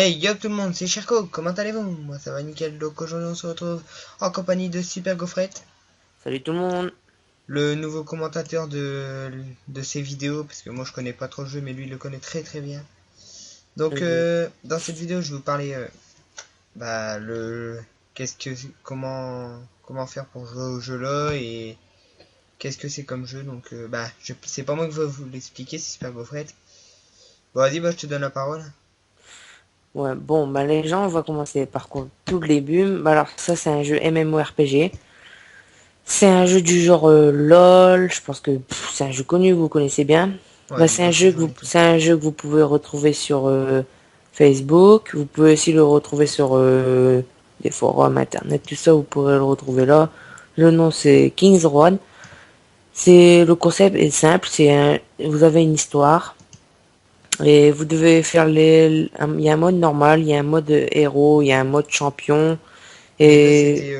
Hey yo tout le monde, c'est Cherko, comment allez-vous? Moi ça va nickel, donc aujourd'hui on se retrouve en compagnie de Super Gaufrette, Salut tout le monde. le nouveau commentateur de ces vidéos, parce que moi je connais pas trop le jeu, mais lui il le connaît très très bien. Donc Salut. dans cette vidéo je vais vous parler bah le qu'est-ce que comment faire pour jouer au jeu là et qu'est-ce que c'est comme jeu. Donc c'est pas moi qui vais vous l'expliquer, c'est Super Gaufrette. Bon vas-y, bah je te donne la parole. Ouais, bon, bah les gens, on va commencer par contre tout le début. Bah alors ça c'est un jeu MMORPG. C'est un jeu du genre LOL. Je pense que c'est un jeu connu, vous connaissez bien. Ouais, Bah j'ai beaucoup joué et tout. c'est un jeu que vous pouvez retrouver sur Facebook. Vous pouvez aussi le retrouver sur des forums internet, tout ça. Vous pourrez le retrouver là. Le nom c'est Kings Road. C'est le concept est simple. Vous avez une histoire. Et vous devez faire il y a un mode normal, il y a un mode héros, il y a un mode champion. Et là Et c'était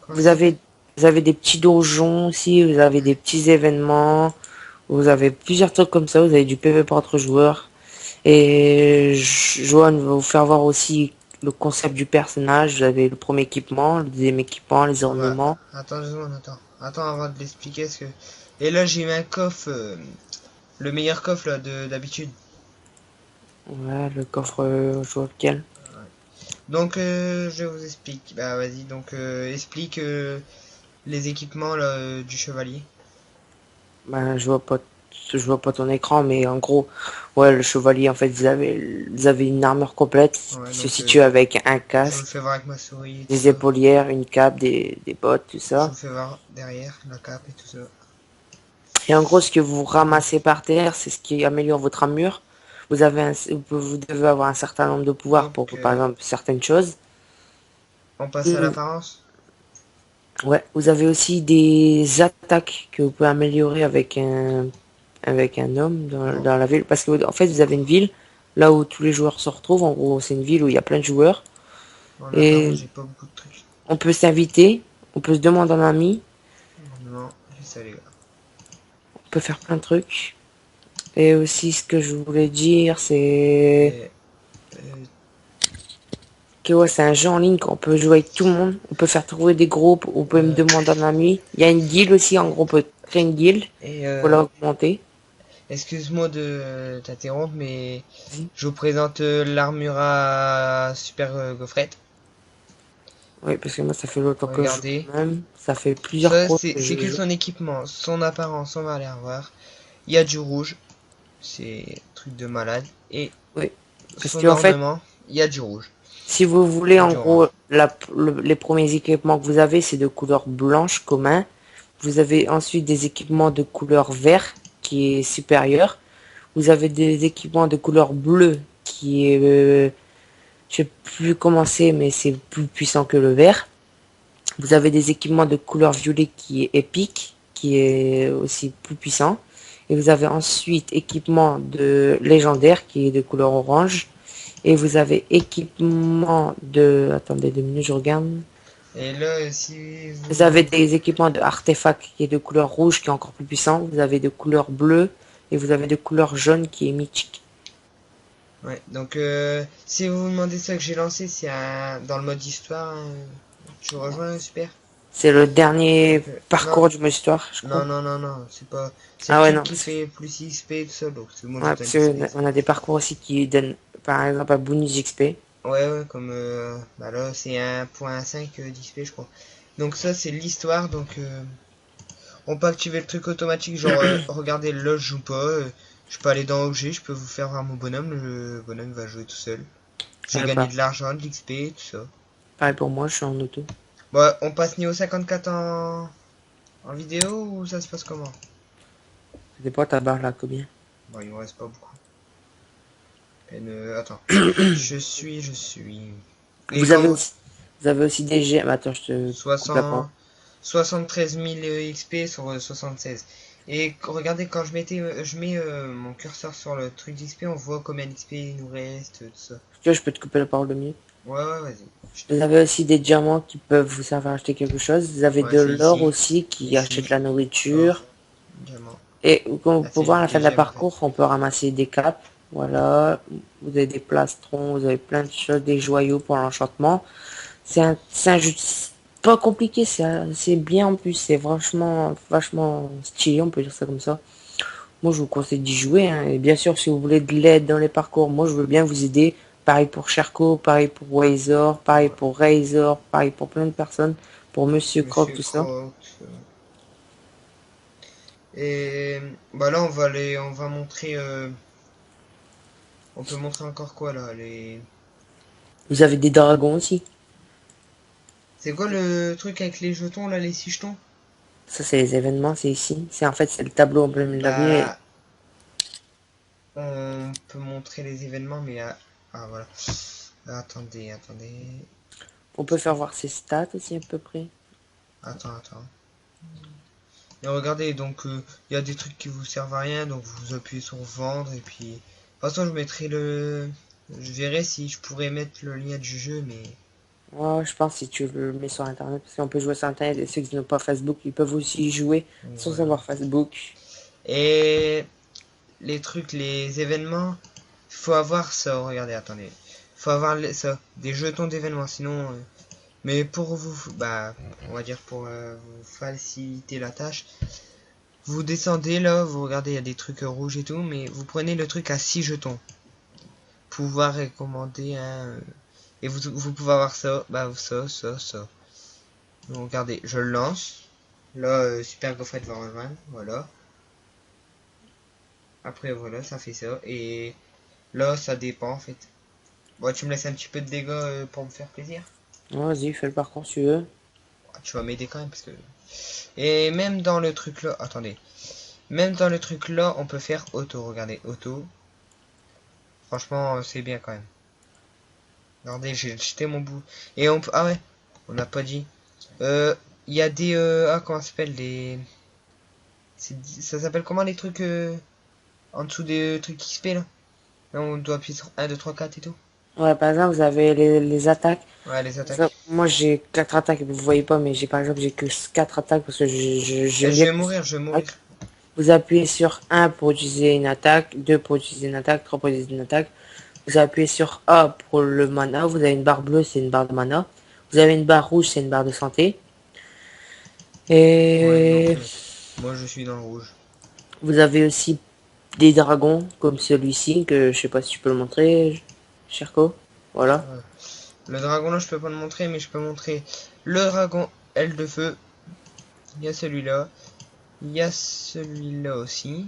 comment ça vous avez, s'appelle? vous avez des petits donjons aussi, vous avez des petits événements, vous avez plusieurs trucs comme ça, vous avez du PvP par entre joueurs. Et Johan va vous faire voir aussi le concept du personnage. Vous avez le premier équipement, le deuxième équipement, les On va... ornements. Attends 2 secondes, attends. Attends avant de l'expliquer. Parce que... Et là, j'ai mis un coffre. Le meilleur coffre là, d'habitude. Voilà, le coffre, je vois lequel. Donc, je vous explique. Bah, vas-y. Donc, explique les équipements là, du chevalier. Ben, je vois pas ton écran, mais en gros, ouais, le chevalier, en fait, vous avez une armure complète Ouais, qui se donc, situe avec un je vous le casque, fais voir avec ma souris et tout des ça. épaulières, une cape, des bottes, tout Je vous ça. le fais voir derrière, la cape et tout ça. Et en gros, ce que vous ramassez par terre, c'est ce qui améliore votre armure. Vous devez avoir un certain nombre de pouvoirs pour, Donc, par exemple, certaines choses. on passe à Et, l'apparence. ouais, vous avez aussi des attaques que vous pouvez améliorer avec un homme Bon, dans la ville. Parce que, en fait, vous avez une ville, là où tous les joueurs se retrouvent. En gros, c'est une ville où il y a plein de joueurs. en apparence, Et j'ai pas beaucoup de trucs. on peut s'inviter, on peut se demander un ami, Non, j'ai ça, les gars. on peut faire plein de trucs. Et aussi, ce que je voulais dire, c'est Et, euh, que ouais, c'est un jeu en ligne qu'on peut jouer avec tout le monde. On peut faire trouver des groupes, on peut me euh, demander un ami. Il y a une guilde aussi, en gros, on peut créer une guilde et pour la augmenter. excuse-moi de t'interrompre, mais je vous présente l'armure à Super Gaufrette. Oui, parce que moi, ça fait longtemps que je joue Regardez. quand même. Ça fait plusieurs Ça, fois c'est que c'est je que joue. son équipement, son apparence, on va aller revoir. Il y a du rouge, c'est truc de malade. Et Oui. Parce son que, en fait, ornement, il y a du rouge si vous voulez, et en du gros, orange. les premiers équipements que vous avez, c'est de couleur blanche commun. Vous avez ensuite des équipements de couleur vert qui est supérieur. Vous avez des équipements de couleur bleue qui est, je sais plus comment c'est, mais c'est plus puissant que le vert. Vous avez des équipements de couleur violet qui est épique, qui est aussi plus puissant. Et vous avez ensuite équipement de légendaire qui est de couleur orange. Et vous avez équipement de... Attendez 2 minutes, je regarde. Et là, si Vous avez vous... des équipements de artefact qui est de couleur rouge qui est encore plus puissant. Vous avez de couleur bleue et vous avez de couleur jaune qui est mythique. Ouais, donc si vous vous demandez ça que j'ai lancé, c'est dans le mode histoire, hein. Tu rejoins, Super? C'est le dernier Donc, non, parcours du mode histoire, je crois. non, c'est pas... C'est le Ah ouais, truc non, qui fait plus XP et tout ça, donc moi je ouais, donne parce XP. qu'on a des parcours aussi qui donnent, par exemple, un bonus XP. Ouais, comme bah là c'est 1.5 d'XP je crois. Donc ça c'est l'histoire, donc on peut activer le truc automatique, genre regardez là je joue pas, je peux aller dans objet, je peux vous faire voir mon bonhomme, le bonhomme va jouer tout seul. J'ai Ouais, gagné de l'argent, de l'XP, tout ça. pareil pour moi, je suis en auto. Bon, on passe niveau 54 en vidéo ou ça se passe comment? Ça dépend ta barre là, combien. Bon, il me reste pas beaucoup. Attends. Je suis. Et Vous avez quand aussi, vous avez aussi des gemmes. Attends, je te coupe la parole. 60, 73 000 XP sur 76. Et regardez, quand je mets mon curseur sur le truc d'XP, on voit combien d'XP il nous reste, tout ça. Tu vois, je peux te couper la parole 2 minutes. Ouais, vas-y. Je Vous t'écoute. avez aussi des diamants qui peuvent vous servir à acheter quelque chose. Vous avez Ouais, de c'est l'or ici. aussi qui achète Ici. la nourriture. Or, diamant. Et comme vous Ah, pouvez c'est voir à lui la que fin de la j'aime en fait. parcours, on peut ramasser des capes. Voilà, vous avez des plastrons, vous avez plein de choses, des joyaux pour l'enchantement. C'est un jeu pas compliqué, c'est bien en plus, c'est vachement stylé, on peut dire ça comme ça. Moi, je vous conseille d'y jouer, hein. Et bien sûr, si vous voulez de l'aide dans les parcours, moi, je veux bien vous aider. Pareil pour Sherco, pareil pour Razor, pareil Ouais. pour Razor, pareil pour plein de personnes, pour Monsieur Croc, Monsieur tout ça. Croc. Et bah là, on va montrer. On peut montrer encore quoi là les... Vous avez des dragons aussi. C'est quoi le truc avec les jetons là, les 6 jetons? Ça, c'est les événements, c'est ici. C'est le tableau en plein milieu de la ville. Bah, on peut montrer les événements, mais ah voilà. Attendez. On peut faire voir ses stats aussi à peu près. Attends. Et regardez, donc il y a des trucs qui vous servent à rien, donc vous appuyez sur vendre et puis. De toute façon, je mettrai le. Je verrai si je pourrais mettre le lien du jeu, mais. Ouais, je pense si tu le mets sur Internet, parce qu'on peut jouer sur Internet, et ceux qui n'ont pas Facebook, ils peuvent aussi y jouer sans Voilà. avoir Facebook. Et les trucs, les événements, faut avoir ça. Regardez, attendez. Faut avoir ça, des jetons d'événements, sinon. Mais pour vous, bah, on va dire pour vous faciliter la tâche, vous descendez là, vous regardez, il y a des trucs rouges et tout, mais vous prenez le truc à 6 jetons. Pouvoir recommander un. Et vous pouvez avoir ça, bah ça. Donc regardez, je le lance. Là, Super Gaufret va rejoindre, voilà. Après voilà, ça fait ça. Et là, ça dépend en fait. Bon, tu me laisses un petit peu de dégâts pour me faire plaisir. Ouais, vas-y, fais le parcours si tu veux. Tu vas m'aider quand même parce que. Et même dans le truc là, attendez. Même dans le truc là, on peut faire auto. Regardez, auto. Franchement, c'est bien quand même. Regardez, j'ai jeté mon bout. Et on peut. Ah ouais, on n'a pas dit. Il y a des. Ah, comment ça s'appelle les. Ça s'appelle comment les trucs en dessous des trucs XP là? Là, on doit appuyer sur 1, 2, 3, 4 et tout. Ouais, par exemple, vous avez les attaques. Ouais, les Par exemple, attaques. moi, j'ai 4 attaques, vous voyez pas, mais par exemple, j'ai que 4 attaques parce que j'aime Je bien vais les mourir, je vais mourir. attaques. Vous appuyez sur 1 pour utiliser une attaque, 2 pour utiliser une attaque, 3 pour utiliser une attaque. Vous appuyez sur A pour le mana. Vous avez une barre bleue, c'est une barre de mana. Vous avez une barre rouge, c'est une barre de santé. Ouais, donc Et moi je suis dans le rouge. vous avez aussi des dragons comme celui-ci que je sais pas si tu peux le montrer, Cherko. Voilà. Ouais. Le dragon là, je peux pas le montrer, mais je peux montrer le dragon aile de feu. Il y a celui-là. Il y a celui-là aussi.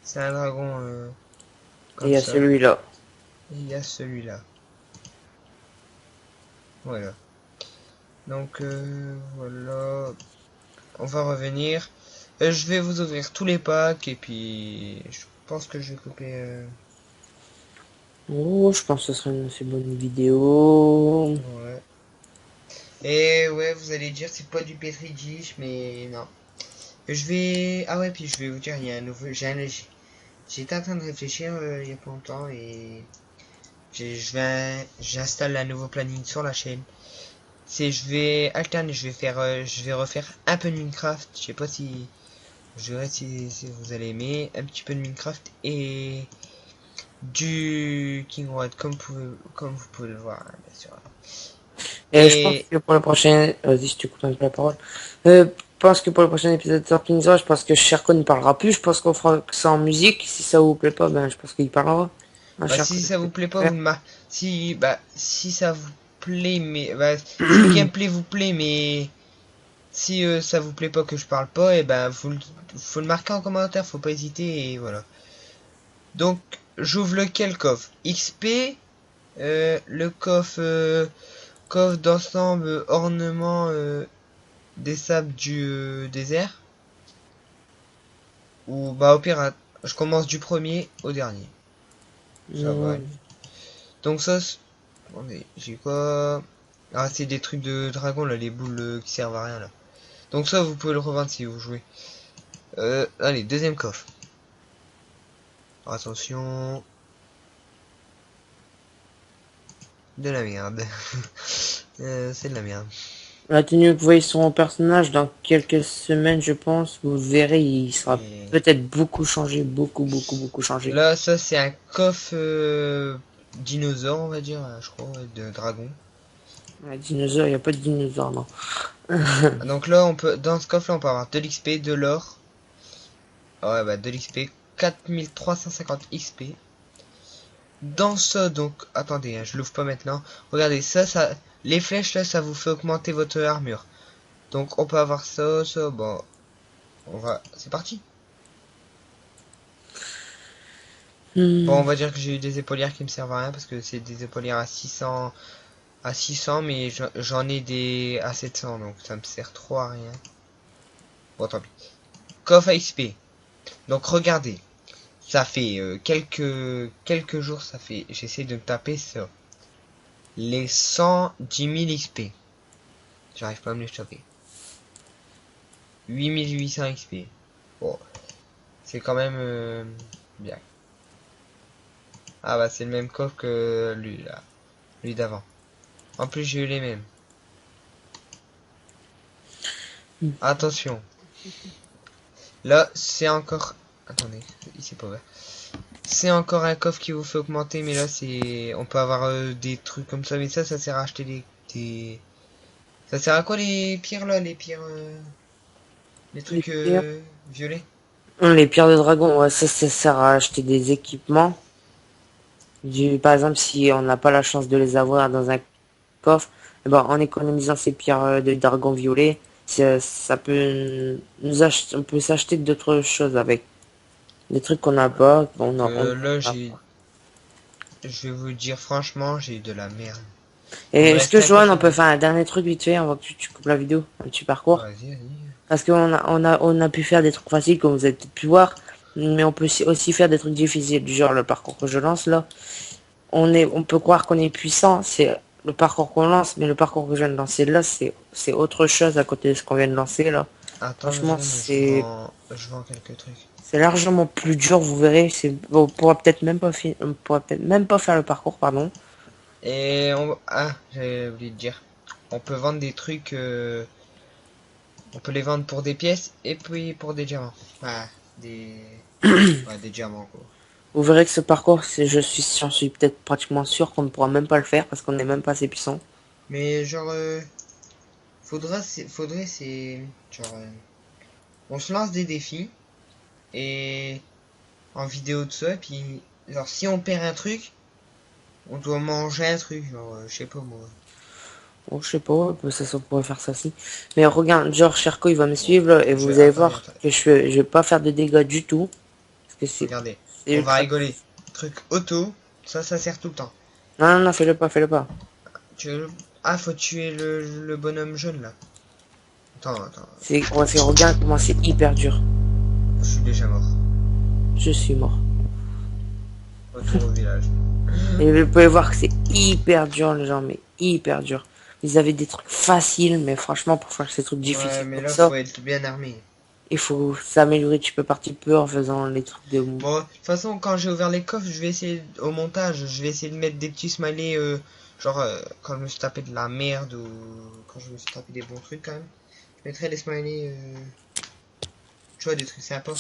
C'est un dragon Et il comme y a ça. celui-là. Et il y a celui-là. Voilà. Donc voilà. On va revenir. Je vais vous ouvrir tous les packs et puis je pense que je vais couper. Oh, je pense que ce serait une assez bonne vidéo. Ouais. Et ouais, vous allez dire c'est pas du Petri dish, mais non. Je vais. Ah ouais, puis je vais vous dire, il y a un nouveau. J'étais en train de réfléchir il y a pas longtemps et j'installe un nouveau planning sur la chaîne. Je vais alterner, je vais refaire un peu de Minecraft. Je sais pas si, je verrai si vous allez aimer un petit peu de Minecraft et du King Road comme vous pouvez le voir, hein, bien sûr. Et je pense Et que pour le prochain, vas-y, je te coupe un peu la parole. Je pense que pour le prochain épisode de Talking Zone, je pense que Sherko ne parlera plus. Je pense qu'on fera que ça en musique. Si ça vous plaît pas, ben, je pense qu'il parlera. Hein, bah Sherko, si c'est ça ce que vous tu plaît pas, préfères. vous ne m'a si bah si ça vous plaît mais bah, si le gameplay vous plaît mais si ça vous plaît pas que je parle pas, et ben faut le marquer en commentaire, faut pas hésiter et voilà. Donc j'ouvre lequel coffre? XP, le coffre d'ensemble ornement des sables du désert. Ou bah au pire, je commence du premier au dernier. Ça va. Hmm. Donc ça, attendez, j'ai quoi? Ah c'est des trucs de dragon là, les boules qui servent à rien là. Donc ça vous pouvez le revendre si vous jouez. Allez, deuxième coffre. Attention. De la merde. C'est de la merde. La tenue que vous voyez sur mon personnage, dans quelques semaines, je pense, vous verrez, il sera Et peut-être beaucoup changé, beaucoup changé. là, ça c'est un coffre dinosaure, on va dire, je crois, ouais, de dragon. Un dinosaure, il n'y a pas de dinosaure, non. Donc là, on peut, dans ce coffre-là, on peut avoir de l'XP, de l'or. Ouais, bah de l'XP, 4350 XP. Dans ça, donc, attendez, hein, je l'ouvre pas maintenant. Regardez, les flèches là, ça vous fait augmenter votre armure. Donc, on peut avoir ça, bon, c'est parti. Bon, on Hmm. va dire que j'ai eu des épaulières qui me servent à rien parce que c'est des épaulières à 600, mais j'en ai des à 700, donc ça me sert trop à rien. Bon, tant pis. Coffre à XP. Donc, regardez, ça fait quelques jours, ça fait, j'essaie de me taper ça. Les 110 000 XP. J'arrive pas à me les choper. 8800 XP. Bon, c'est quand même bien. Ah bah c'est le même coffre que lui là. Lui d'avant. En plus j'ai eu les mêmes. Attention. Là c'est encore... Attendez, ici pas ouvert. C'est encore un coffre qui vous fait augmenter, mais là c'est... On peut avoir des trucs comme ça, mais ça sert à acheter des... Ça sert à quoi les pierres là? Les pierres... Les Les trucs pierres. violets? Les pierres de dragon, ouais, ça sert à acheter des équipements. Par exemple, si on n'a pas la chance de les avoir dans un coffre, eh ben, en économisant ces pierres de dragon violet, ça peut on peut s'acheter d'autres choses avec. Des trucs qu'on n'a pas, on Là a j'ai... pas. Je vais vous dire franchement, j'ai eu de la merde. Il Et me est-ce que restait un Johan, coffre on et peut demi. faire un dernier truc vite fait avant que tu coupes la vidéo, un petit parcours? Vas-y, vas-y. Parce on a pu faire des trucs faciles comme vous avez peut-être pu voir, mais on peut aussi faire des trucs difficiles, du genre le parcours que je lance là. On peut croire qu'on est puissant, c'est le parcours qu'on lance, mais le parcours que je viens de lancer là, c'est autre chose à côté de ce qu'on vient de lancer là. Attends deux Franchement, secondes, je vends quelques trucs. c'est largement plus dur, vous verrez. On pourra peut-être même pas on pourra peut-être même pas faire le parcours, pardon. Ah, j'avais oublié de dire. On peut vendre des trucs, on peut les vendre pour des pièces et puis pour des diamants. Ah, des... Ouais, des diamants quoi. Vous verrez que ce parcours, j'en suis peut-être pratiquement sûr qu'on ne pourra même pas le faire parce qu'on n'est même pas assez puissant. Mais genre, faudrait c'est... Genre, on se lance des défis et en vidéo de ça, et puis, genre, si on perd un truc, on doit manger un truc, genre, je sais pas moi. Bon, je sais pas, ça pourrait faire ça aussi. Mais regarde, genre, Cherko, il va me Bon, suivre là, et vous allez attendez, voir attendez. que je vais pas faire de dégâts du tout. Parce que Regardez, c'est on va ultra rigoler. difficile. Truc auto, ça sert tout le temps. Non, fais-le pas, fais-le pas. Tu veux... Ah, faut tuer le bonhomme jaune là. Attends, Regarde comment c'est hyper dur. je suis déjà mort. Je suis mort. Retour au village. Et vous pouvez voir que c'est hyper dur, les gens, mais hyper dur. Vous avez des trucs faciles, mais franchement, pour faire ces trucs Ouais, difficiles mais comme là, ça, faut être bien armé. il faut s'améliorer petit peu par petit peu en faisant les trucs de... Bon, de toute façon, quand j'ai ouvert les coffres, je vais essayer, au montage, je vais essayer de mettre des petits smileys, genre, quand je me suis tapé de la merde ou quand je me suis tapé des bons trucs quand même. Je mettrai les smileys, tu vois, des trucs sympas.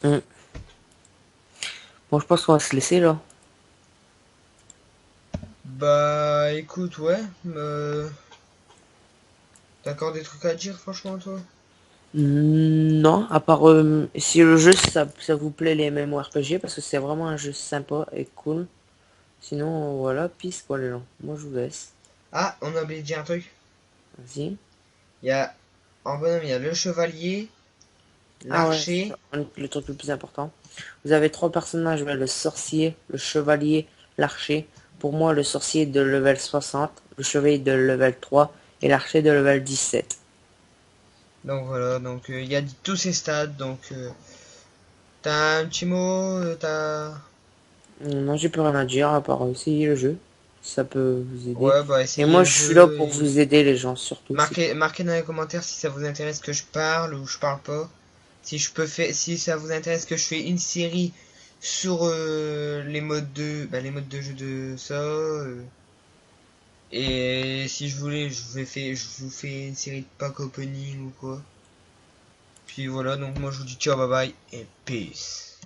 Hum. Bon, je pense qu'on va se laisser, là. Bah, écoute, ouais, t'as encore des trucs à dire, franchement, toi? Non, à part si le jeu ça vous plaît les MMORPG parce que c'est vraiment un jeu sympa et cool. Sinon voilà, peace quoi les gens. Moi je vous laisse. Ah, on a oublié de dire un truc. Vas-y. Il y a, en bonhomme, il y a le chevalier, Ah ouais, c'est l'archer. ça, le truc le plus important. Vous avez trois personnages, ouais, le sorcier, le chevalier, l'archer. Pour moi le sorcier est de level 60, le chevalier de level 3 et l'archer de level 17. Donc voilà, donc il y a tous ces stades, donc t'as un petit mot, Non, j'ai plus rien à dire à part essayer le jeu. Ça peut vous aider. Ouais, bah Et essayez moi le je suis là jeu pour et vous aider les gens surtout. marquez dans les commentaires si ça vous intéresse que je parle ou je parle pas. Si ça vous intéresse que je fais une série sur les modes de jeu de ça. Et si je voulais, je vous fais une série de pack opening ou quoi. Puis voilà, donc moi je vous dis ciao, bye bye et peace.